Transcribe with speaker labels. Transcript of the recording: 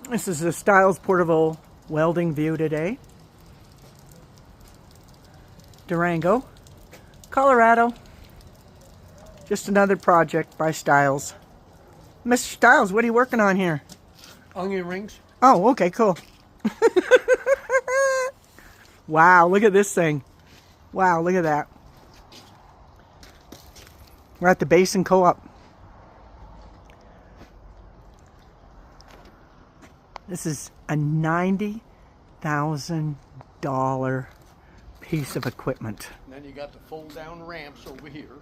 Speaker 1: This is a Stiles portable welding view today. Durango, Colorado. Just another project by Stiles. Mr. Stiles, what are you working on here?
Speaker 2: Onion rings.
Speaker 1: Oh, okay, cool. Wow, look at this thing. Wow, look at that. We're at the Basin Co-op. This is a $90,000 piece of equipment.
Speaker 2: And then you got the fold down ramps over here.